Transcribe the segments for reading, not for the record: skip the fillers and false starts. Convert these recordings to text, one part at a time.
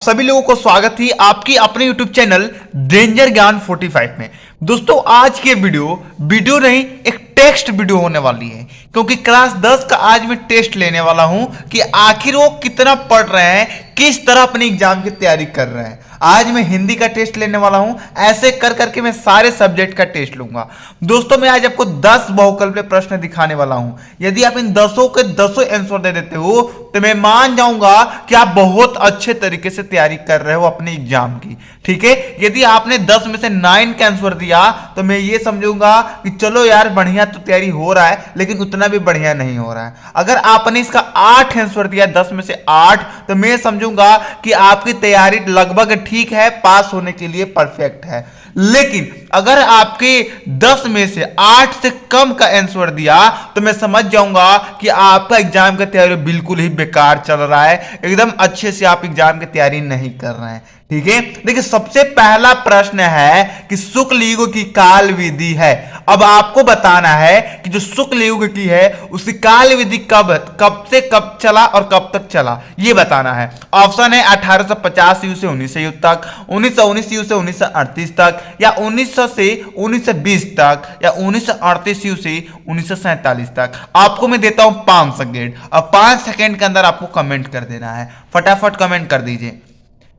सभी लोगों को स्वागत है आपकी अपने YouTube चैनल डेंजर ज्ञान 45 में। दोस्तों आज के वीडियो नहीं एक टेक्स्ट वीडियो होने वाली है, क्योंकि क्लास 10 का आज मैं टेस्ट लेने वाला हूं कि आखिर वो कितना पढ़ रहे हैं, किस तरह अपने एग्जाम की तैयारी कर रहे हैं। आज मैं हिंदी का टेस्ट लेने वाला हूं, ऐसे कर करके मैं सारे सब्जेक्ट का टेस्ट लूंगा। दोस्तों मैं आज आपको 10 बहुकल्पीय प्रश्न दिखाने वाला हूं। यदि आप इन 10 के 10 आंसर दे देते हो तो मैं मान जाऊंगा कि आप बहुत अच्छे तरीके से तैयारी कर रहे हो अपने एग्जाम की। ठीक है, यदि आपने 10 में से 9 का आंसर दिया तो मैं ये समझूंगा कि चलो यार बढ़िया तो तैयारी हो रहा है, लेकिन उतना भी बढ़िया नहीं हो रहा है। अगर आपने इसका 8 आंसर दिया 10 में से 8 तो मैं समझूंगा कि आपकी तैयारी लगभग ठीक है, पास होने के लिए परफेक्ट है। लेकिन अगर आपके 10 में से 8 से कम का आंसर दिया तो मैं समझ जाऊंगा कि आपका एग्जाम का तैयारी बिल्कुल ही बेकार चल रहा है, एकदम अच्छे से आप एग्जाम की तैयारी नहीं कर रहे हैं। ठीक है, देखिए सबसे पहला प्रश्न है कि शुक्ल युग की काल विधि है। अब आपको बताना है कि जो शुक्ल युग की है उसकी काल विधि कब से कब चला और कब तक चला, ये बताना है। ऑप्शन है 1850 ईस्वी से 1900 युग तक, 1919 ईस्वी से 1938 तक, या 1900 से 1920 तक, या 1938 ईस्वी से 1947 तक। आपको मैं देता हूं 5 सेकेंड, अब 5 सेकेंड के अंदर आपको कमेंट कर देना है। फटाफट कमेंट कर दीजिए।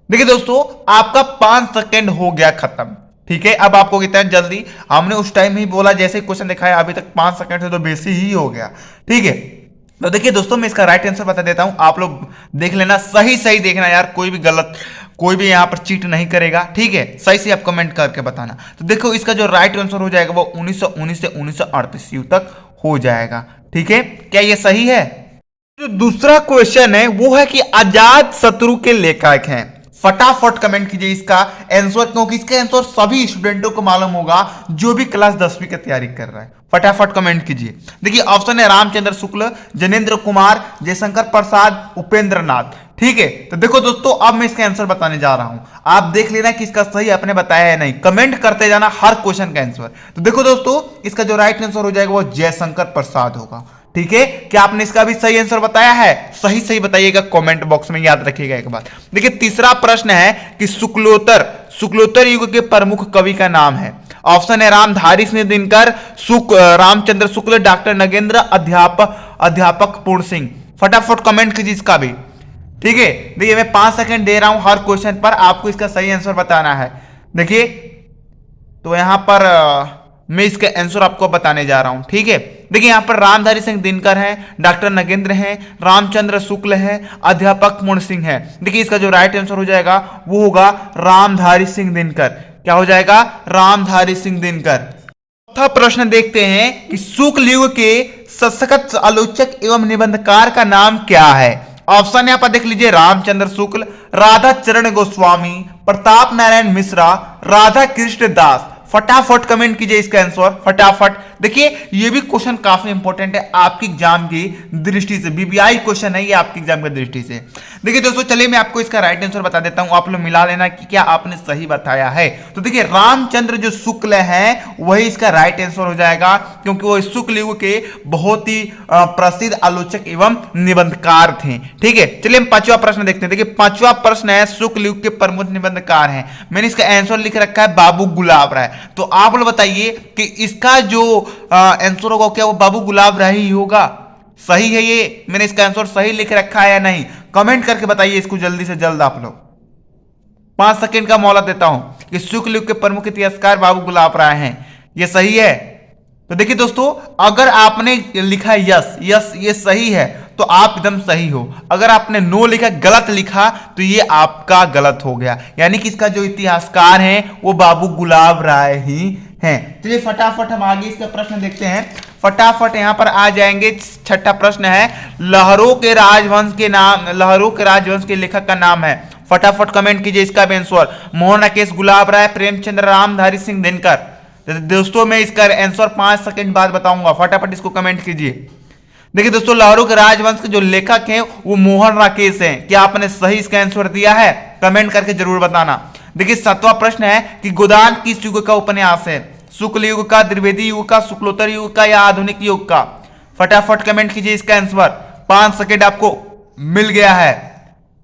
देखिए दोस्तों आपका 5 सेकेंड हो गया खत्म। ठीक है, अब आपको कितना जल्दी, हमने उस टाइम ही बोला जैसे क्वेश्चन दिखाया, अभी तक 5 सेकंड से तो बेसी ही हो गया। ठीक है, तो देखिए दोस्तों मैं इसका राइट आंसर बता देता हूं, आप लोग देख लेना, सही देखना यार, कोई भी गलत, कोई भी यहां पर चीट नहीं करेगा। ठीक है, सही से आप कमेंट करके बताना। तो देखो इसका जो राइट आंसर हो जाएगा वो 1919 से 1938 तक हो जाएगा। ठीक है, क्या ये सही है? जो दूसरा क्वेश्चन है वो है कि अजात शत्रु के लेखक हैं। फटाफट कमेंट कीजिए इसका आंसर, क्योंकि इसका आंसर सभी स्टूडेंटों को मालूम होगा जो भी क्लास 10वीं की तैयारी कर रहा है। फटाफट कमेंट कीजिए। देखिए ऑप्शन है रामचंद्र शुक्ल, जनेन्द्र कुमार, जयशंकर प्रसाद, उपेंद्र नाथ। ठीक है, तो देखो दोस्तों अब मैं इसका आंसर बताने जा रहा हूं, आप देख लेना कि इसका सही आपने बताया है नहीं, कमेंट करते जाना हर क्वेश्चन का आंसर। तो देखो दोस्तों इसका जो राइट आंसर हो जाएगा वो जयशंकर प्रसाद होगा। ठीक है, क्या आपने इसका भी सही आंसर बताया है? सही बताइएगा कमेंट बॉक्स में, याद रखिएगा एक बात। देखिए तीसरा प्रश्न है कि शुक्लोत्तर युग के प्रमुख कवि का नाम है। ऑप्शन है रामधारी सिंह दिनकर, रामचंद्र शुक्ल, डॉक्टर नगेंद्र, अध्यापक पूर्ण सिंह। फटाफट कमेंट कीजिए इसका भी। ठीक है, देखिए मैं 5 सेकंड दे रहा हूं हर क्वेश्चन पर, आपको इसका सही आंसर बताना है। देखिए तो यहां पर मैं इसका आंसर आपको बताने जा रहा हूं। ठीक है, देखिए यहां पर रामधारी सिंह दिनकर हैं, डॉक्टर नगेंद्र हैं, रामचंद्र शुक्ल हैं, अध्यापक पूर्ण सिंह हैं। देखिए इसका जो राइट आंसर हो जाएगा वो होगा रामधारी सिंह दिनकर। क्या हो जाएगा? रामधारी सिंह दिनकर। चौथा प्रश्न देखते हैं कि शुक्ल युग के सशक्त आलोचक एवं निबंधकार का नाम क्या है। ऑप्शन यहां पर देख लीजिए, रामचंद्र शुक्ल, राधा चरण गोस्वामी, प्रताप नारायण मिश्रा, राधा कृष्ण दास। फटाफट कमेंट कीजिए इसका आंसर, फटाफट। देखिए ये भी क्वेश्चन काफी इंपॉर्टेंट है आपकी एग्जाम की दृष्टि से, बीबीआई क्वेश्चन है ये आपकी एग्जाम की दृष्टि से। देखिए दोस्तों चलिए मैं आपको इसका राइट आंसर बता देता हूं, आप लोग मिला लेना कि क्या आपने सही बताया है। तो देखिए रामचंद्र जो शुक्ल है वही इसका राइट आंसर हो जाएगा, क्योंकि वो शुक्ल युग के बहुत ही प्रसिद्ध आलोचक एवं निबंधकार थे। ठीक है, चलिए हम 5वां प्रश्न देखते हैं। देखिए 5वां प्रश्न है शुक्ल युग के प्रमुख निबंधकार हैं। मैंने इसका आंसर लिख रखा है बाबू गुलाब राय। तो आप लोग बताइए कि इसका जो आंसर होगा क्या वो बाबू गुलाब राय ही होगा? सही है ये? मैंने इसका आंसर सही लिख रखा है या नहीं? कमेंट करके बताइए इसको जल्दी से जल्द आप लोग। 5 सेकंड का मोहलत देता हूं कि शुक्ल युग के प्रमुख इतिहासकार बाबू गुलाब राय हैं, ये सही है? तो देखिए दोस्तों अगर आपने लिखा यस ये सही है तो आप एकदम सही हो, अगर आपने नो लिखा, गलत लिखा, तो ये आपका गलत हो गया, यानी कि इसका जो इतिहासकार हैं वो बाबू गुलाब राय ही हैं। चलिए फटाफट हम आगे इसका प्रश्न देखते हैं, फटाफट यहां पर आ जाएंगे। 6ठा प्रश्न है लहरों के राजवंश के लेखक का नाम है। फटाफट कमेंट कीजिए इसका भी आंसर। मोहन राकेश, गुलाब राय, प्रेमचंद्र, रामधारी सिंह दिनकर। दोस्तों मैं इसका आंसर 5 सेकंड बाद बताऊंगा, फटाफट इसको कमेंट कीजिए। देखिए दोस्तों लहरों के राजवंश के जो लेखक हैं वो मोहन राकेश हैं। क्या आपने सही इसका आंसर दिया है? कमेंट करके जरूर बताना। देखिए 7वां प्रश्न है कि गोदान किस युग का उपन्यास है? शुक्ल युग का, द्विवेदी युग का, शुक्लोत्तर युग का, या आधुनिक युग का? फटाफट कमेंट कीजिए इसका आंसर। 5 सेकंड आपको मिल गया है।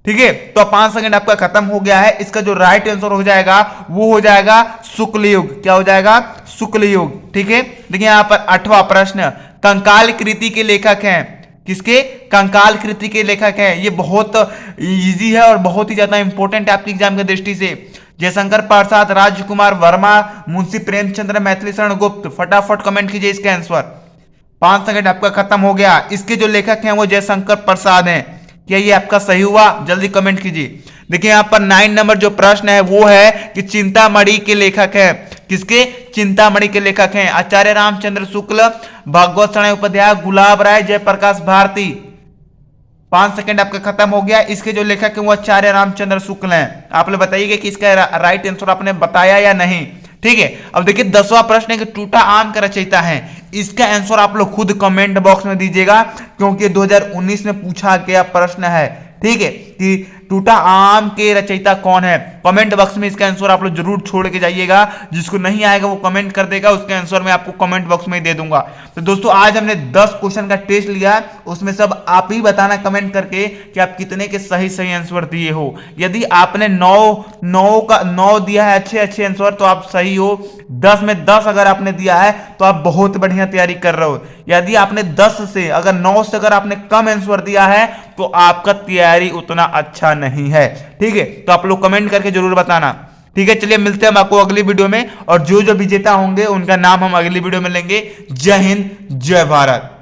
ठीक है, तो 5 सेकंड आपका खत्म हो गया है। इसका जो राइट आंसर हो जाएगा वो हो जाएगा शुक्ल युग। क्या हो जाएगा? शुक्ल युग। ठीक है, देखिए यहां पर 8वां प्रश्न, कंकाल कृति के लेखक हैं। किसके? कंकाल कृति के लेखक हैं। ये बहुत इजी है और बहुत ही ज्यादा इंपॉर्टेंट है आपके एग्जाम की दृष्टि से। जयशंकर प्रसाद, राजकुमार वर्मा, मुंशी प्रेमचंद्र, मैथिली शरण गुप्त। फटाफट कमेंट कीजिए इसका आंसर। 5 सेकंड आपका खत्म हो गया। इसके जो लेखक हैं वो जयशंकर प्रसाद हैं। क्या ये आपका सही हुआ? जल्दी कमेंट कीजिए। देखिए यहां पर 9 नंबर जो प्रश्न है वो है कि चिंतामणि के लेखक है। किसके? चिंतामणि के लेखक हैं आचार्य रामचंद्र शुक्ल, भागवत शरण उपाध्याय, गुलाब राय, जयप्रकाश भारती। 5 सेकंड आपका खत्म हो गया। इसके जो लेखक है वो आचार्य रामचंद्र शुक्ल हैं। आप लोग बताइएगा कि इसका राइट आंसर आपने बताया या नहीं। ठीक है, अब देखिए 10वां प्रश्न है कि टूटा आम का रचयिता है। इसका आंसर आप लोग खुद कमेंट बॉक्स में दीजिएगा क्योंकि 2019 में पूछा गया प्रश्न है। ठीक है, कि टूटा आम के रचयिता कौन है? कमेंट बॉक्स में इसका आंसर आप लोग जरूर छोड़ के जाइएगा। जिसको नहीं आएगा वो कमेंट कर देगा, उसका आंसर मैं आपको कमेंट बॉक्स में ही दे दूंगा। तो दोस्तों आज हमने 10 क्वेश्चन का टेस्ट लिया, उसमें सब आप ही बताना कमेंट करके कि आप कितने के सही सही आंसर दिए हो। यदि आपने 9 दिया है अच्छे आंसर तो आप सही हो। 10 में 10 अगर आपने दिया है तो आप बहुत बढ़िया तैयारी कर रहे हो। यदि आपने 10 से अगर 9 से अगर आपने कम आंसर दिया है तो आपका तैयारी उतना अच्छा नहीं है। ठीक है, तो आप लोग कमेंट करके जरूर बताना। ठीक है, चलिए मिलते हैं हम आपको अगली वीडियो में और जो जो विजेता होंगे उनका नाम हम अगली वीडियो में लेंगे। जय हिंद, जय भारत।